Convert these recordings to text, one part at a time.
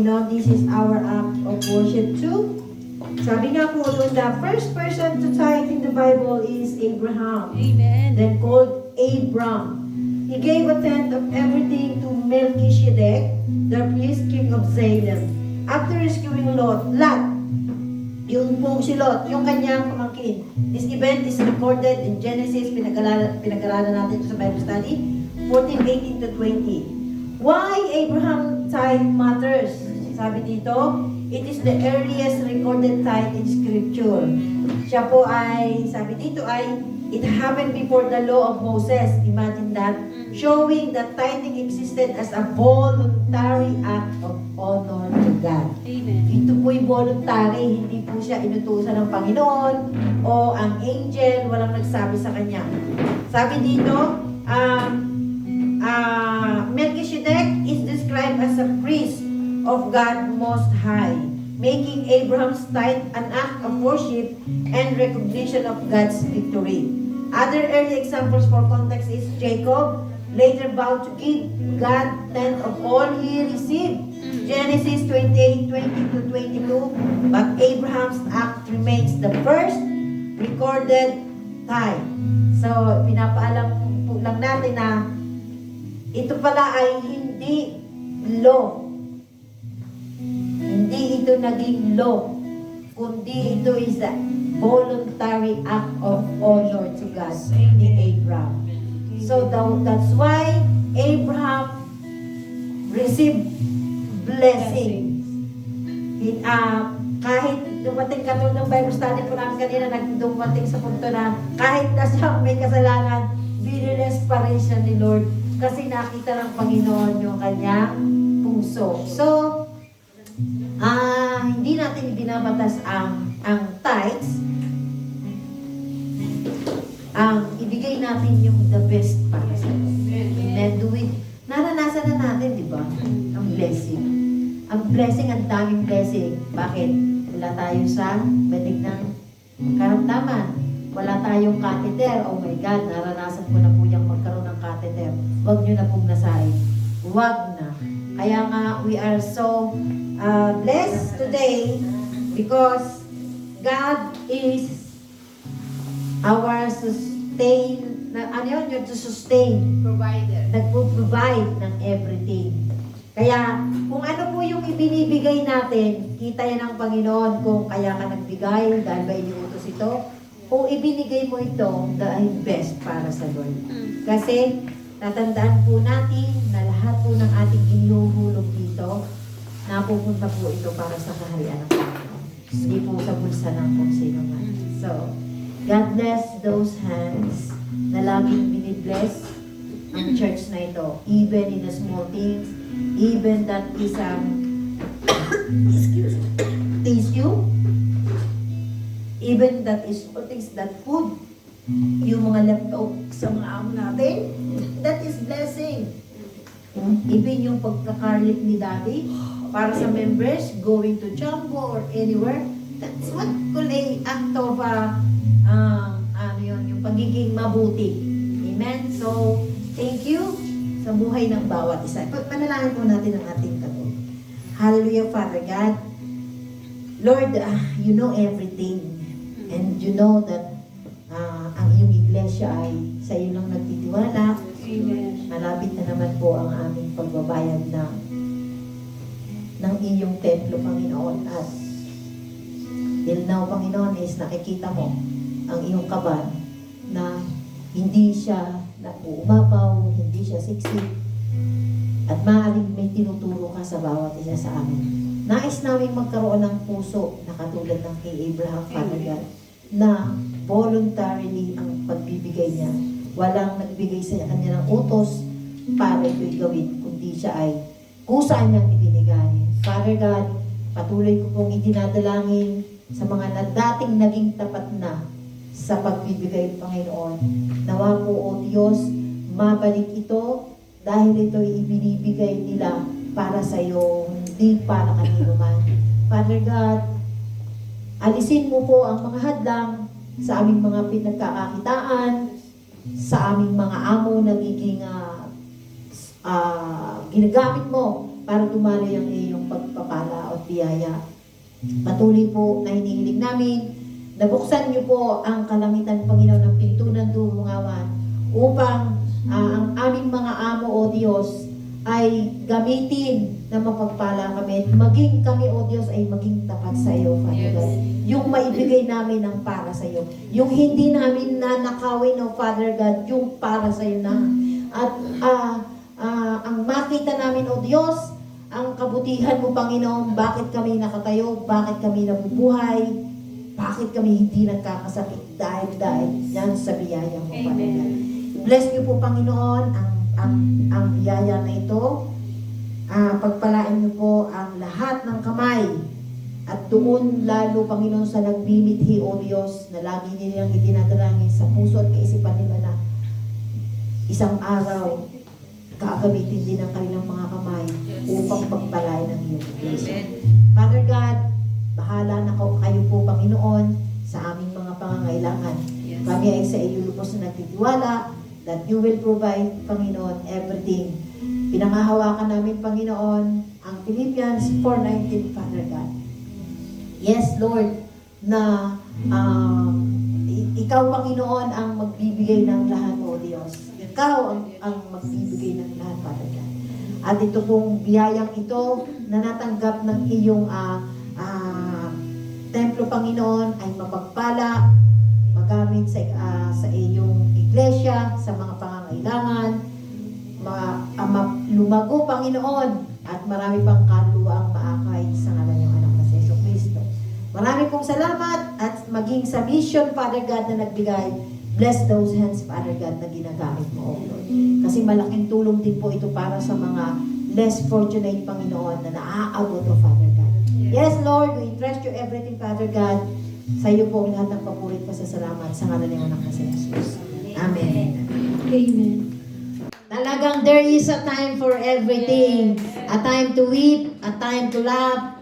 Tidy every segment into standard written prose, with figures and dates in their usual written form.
Panginoon. This is our act of worship too. Sabi nga po doon, the first person to tithe in the Bible is Abraham. Amen. Then called Abram. He gave a tenth of everything to Melchizedek, the priest king of Salem. After rescuing Lot, yung pong si Lot, yung kanyang pamangkin. This event is recorded in Genesis, pinag-aralan natin ito sa Bible study, 14:18 to 20. Why Abraham tithe matters? Sabi dito, it is the earliest recorded tithe in Scripture. Siya po ay, sabi dito ay, it happened before the law of Moses. Imagine that. Showing that tithing existed as a voluntary act of honor to God. Amen. Ito po'y voluntary, hindi po siya inutusan ng Panginoon o ang angel, walang nagsabi sa kanya. Sabi dito, Melchizedek is described as a priest of God Most High, making Abraham's tithe an act of worship and recognition of God's victory. Other early examples for context is Jacob later vowed to give God tenth of all he received. Genesis 28:20 to 22. But Abraham's act remains the first recorded tithe. So, pinapaalam po lang natin na ito pala ay hindi law. Hindi ito naging law, kundi ito is a voluntary act of honor to God ni Abraham. So that's why Abraham received blessing. Kahit dumating katulad ng Bible study po namin kanina, nagdumating sa punto na kahit na siya may kasalanan, biniless pa rin siya ni Lord kasi nakita ng Panginoon yung kanyang puso. So, hindi natin binabatas ang tithes. Ibigay natin yung the best para sa Lord. Amen. Do it. Naranasan na natin, di ba? Ang blessing. Ang blessing, ang daming blessing. Bakit? Wala tayo sa benignang karamdaman. Wala tayong catheter. Oh my God, naranasan ko na po yung magkaroon ng catheter. Huwag nyo na pong nasain. Huwag na. Kaya nga, we are so blessed today because God is our yung to sustain. Provider. Nagpo-provide ng everything. Kaya, kung ano po yung ibinibigay natin, kita yan ng Panginoon kung kaya ka nagbigay, dahil ba iniutos ito, kung ibinigay mo ito, dahil best para sa Lord. Kasi, tatandaan po natin na lahat po ng ating inihuhulog dito, napupunta po ito para sa kaharian ng Panginoon. Hindi po sa bulsa ng kung sino man. So, God bless those hands na laging binibless ang church na ito. Even in the small things, even that is excuse me, tissue, even that is small things, that food, yung mga leftover sa mga amo natin, that is blessing. Even yung pagkakarlit ni Daddy para sa members going to Jumbo or anywhere, that's what call a act of yung pagiging mabuti. Amen? So, thank you sa buhay ng bawat isa. Panalangin po natin ang ating katulad. Hallelujah, Father God. Lord, you know everything. And you know that ang iyong iglesia ay sa iyo lang nagtitiwala. Amen. Malapit na naman po ang aming pagbabayad ng iyong templo, Panginoon. At till now, Panginoon, is nakikita mo ang iyong kaban na hindi siya umapaw, hindi siya siksik, at maaaring may tinuturo ka sa bawat isa sa amin. Nais namin magkaroon ng puso na katulad ng kay Abraham, Father God, na voluntarily ang pagbibigay niya. Walang nagbigay sa kanya ng utos para ito'y gawin, kundi siya ay kusaan niyang ibinigay. Father God, patuloy ko pong idinadalangin sa mga dating naging tapat na sa pagbibigay, Panginoon. Nawa po, O Diyos, mabalik ito dahil ito'y ibinibigay nila para sa iyo, hindi para kanino man. Father God, alisin mo po ang mga hadlang sa aming mga pinagkakakitaan, sa aming mga amo nagiging ginagamit mo para dumaloy ang iyong pagpapala at biyaya. Patuloy po na hinihiling namin, nabuksan niyo po ang kalangitan, Panginoon, ng pinto ng durungawan upang ang aming mga amo o Diyos ay gamitin na mapagpala kami. Maging kami o Diyos ay maging tapat sa iyo, Father God. Yung maibigay namin ang para sa iyo. Yung hindi namin nanakawin, o Father God, yung para sa iyo na. At ang makita namin, o Diyos, ang kabutihan mo, Panginoon, bakit kami nakatayo, bakit kami nabubuhay, bakit kami hindi nagkakasakit dahil yan sa biyaya mo, Father God. Bless niyo po, Panginoon, ang biyaya na ito. Pagpalain niyo po ang lahat ng kamay at doon lalo, Panginoon, sa nagbimithi, o Diyos, na lagi nilang idinadalangin sa puso at kaisipan nila na isang araw gagamitin din ang kanilang mga kamay upang pagpalain ng iyong blessing. Father God, bahala na kayo po, Panginoon, sa aming mga pangangailangan. Kami ay sa iyo lubos na nagtitiwala that you will provide, Panginoon, everything. Pinangahawakan namin, Panginoon, ang Philippians 4:19, Father God. Yes, Lord, na ikaw, Panginoon, ang magbibigay ng lahat, o Diyos. Ikaw ang magbibigay ng lahat, Father God. At ito pong biyayang ito na natanggap ng iyong templo, Panginoon, ay mapagpala, magamit sa iyong iglesia, sa mga pangangailangan, lumago, Panginoon, at marami pang kaluluwa ang maakay sa ngalan ng anak na si Yesu Cristo. Marami pong salamat at maging sa mission, Father God, na nagbigay. Bless those hands, Father God, na ginagamit mo, O Lord. Kasi malaking tulong din po ito para sa mga less fortunate, Panginoon, na naaabot, O Father God. Yes, Lord, we entrust you everything, Father God. Sa iyo po ang lahat ng papurit pa sa salamat sa ngalan ng anak na si Jesus. Amen. Amen. Talagang there is a time for everything. A time to weep, a time to laugh.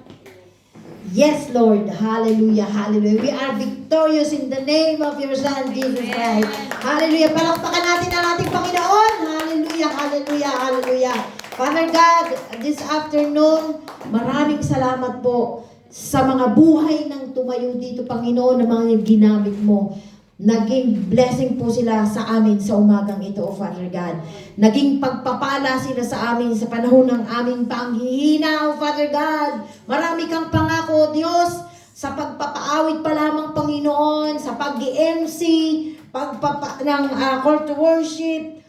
Yes, Lord. Hallelujah, hallelujah. We are victorious in the name of your Son, Jesus Christ. Hallelujah. Palakpakan natin ang ating Panginoon. Hallelujah, hallelujah, hallelujah. Father God, this afternoon, maraming salamat po sa mga buhay ng tumayo dito, Panginoon, na mga ginamit mo. Naging blessing po sila sa amin sa umagang ito, O Father God. Naging pagpapala sila sa amin sa panahon ng aming panghihina, O Father God. Marami kang pangako, Diyos, sa pagpapaawit pa lamang, Panginoon, sa pag-MC, ng call to worship,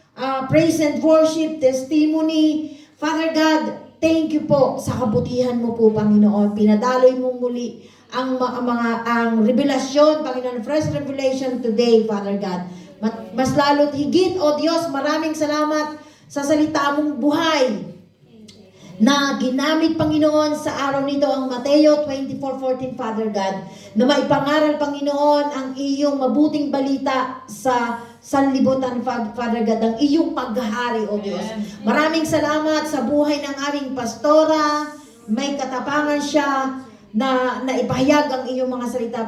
praise and worship, testimony. Father God, thank you po sa kabutihan mo po, Panginoon. Pinadaloy mo muli ang revelasyon, Panginoon, fresh revelation today, Father God. Mas lalo't higit, O Diyos, maraming salamat sa salita mong buhay na ginamit, Panginoon, sa araw nito ang Mateo 24:14, Father God, na maipangaral, Panginoon, ang iyong mabuting balita sa sanlibutan, Father God, ang iyong paghahari, O Diyos. Maraming salamat sa buhay ng aming pastora. May katapangan siya na ipahayag ang iyong mga salita,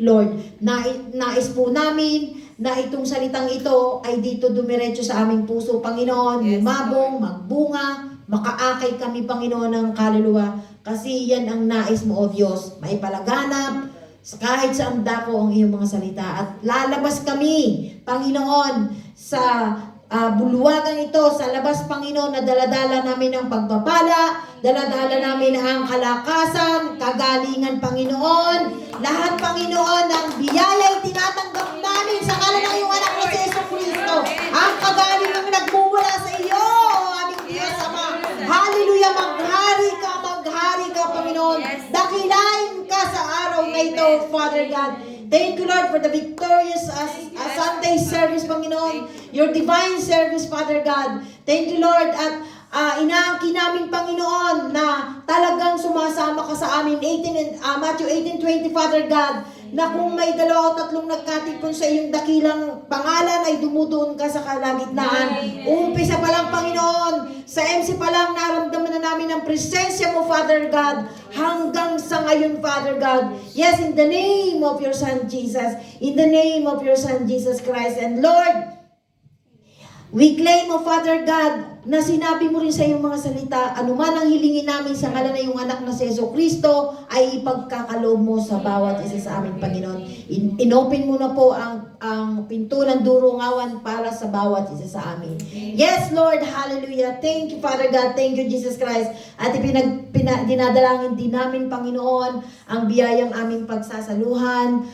Lord. Nais po namin na itong salitang ito ay dito dumiretso sa aming puso, Panginoon. Lumabong, magbunga, makaakay kami, Panginoon, ng kaluluwa. Kasi yan ang nais mo, O Diyos. Maipalaganap kahit saan dako ang iyong mga salita. At lalabas kami, Panginoon, sa bulwagan ito, sa labas, Panginoon, na daladala namin ang pagpapala, daladala namin ang kalakasan, kagalingan, Panginoon. Lahat, Panginoon, ng biyaya ay tinatanggap namin sa ngalan ng iyong anak na si Yesu Cristo. Ang kagalingan nagmumula sa iyo, aming Diyos Ama. Hallelujah, maghari ka, Panginoon. Dakilain ka sa araw na ito, Father God. Thank you, Lord, for the victorious Sunday service, Panginoon. Your divine service, Father God. Thank you, Lord, at inaangkin namin, Panginoon, na talagang sumasama ka sa amin. Matthew 18:20, Father God, na kung may 2 o 3 nagkatipon sa iyong dakilang pangalan, ay dumudoon ka sa kalagitnaan. Umpisa pa lang, Panginoon, sa MC pa lang, naramdaman na namin ang presensya mo, Father God, hanggang sa ngayon, Father God. Yes, in the name of your Son, Jesus. In the name of your Son, Jesus Christ. And Lord, We claim, O Father God, na sinabi mo rin sa iyong mga salita, anuman ang hilingin namin sa ngalan na iyong anak na si Jesu Kristo, ay ipagkakaloob mo sa bawat isa sa amin, Panginoon. Inopen mo na po ang pinto ng durungawan para sa bawat isa sa amin. Yes, Lord, hallelujah. Thank you, Father God. Thank you, Jesus Christ. At dinadalangin din namin, Panginoon, ang biyayang aming pagsasaluhan,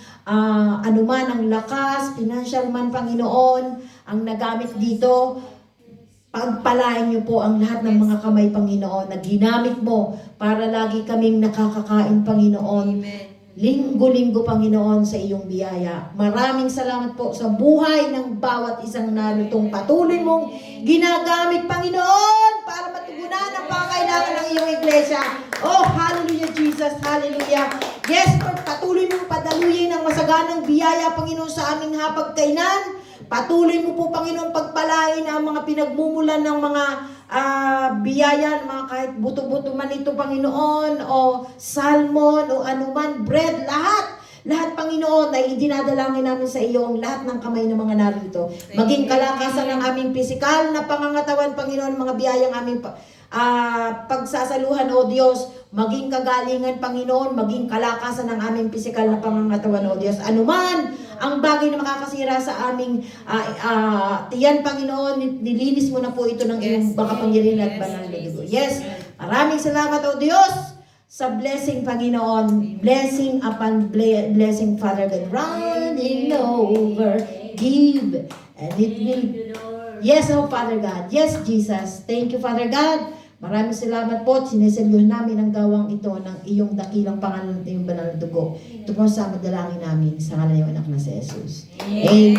anuman ang lakas, financial man, Panginoon, ang nagamit dito, pagpalain niyo po ang lahat ng mga kamay, Panginoon, na ginamit mo para lagi kaming nakakakain, Panginoon. Linggo-linggo, Panginoon, sa iyong biyaya. Maraming salamat po sa buhay ng bawat isang narutong patuloy mong ginagamit, Panginoon, para matugunan ang pangailangan ng iyong iglesia. Oh, hallelujah, Jesus, hallelujah. Yes, Lord, patuloy mong padaluyin ang masaganang biyaya, Panginoon, sa aming hapagkainan. Patuloy mo po, Panginoon, pagpalain ang mga pinagmumulan ng mga biyaya, mga kahit buto-buto man ito, Panginoon, o salmon, o anuman, bread, lahat. Lahat, Panginoon, ay dinadalangin namin sa iyong lahat ng kamay ng mga narito. Maging kalakasan ng aming pisikal na pangangatawan, Panginoon, mga biyayang aming pagsasaluhan, O Diyos, maging kagalingan, Panginoon, maging kalakasan ng aming pisikal na pangangatawan, O Diyos. Anuman ang bagay na makakasira sa aming tiyan, Panginoon, nilinis mo na po ito ng iyong makapangyarihan at banal na dugo. Yes, maraming salamat, O Diyos, sa blessing, Panginoon. Blessing upon blessing, Father God. Running over, give, and it will. Yes, oh Father God. Yes, Jesus. Thank you, Father God. Maraming salamat po. Sineselyohan namin ang gawang ito ng iyong dakilang pangalan at iyong banal na dugo. Ito po sa madalangin namin sa ngalan ng anak na si Jesus. Amen.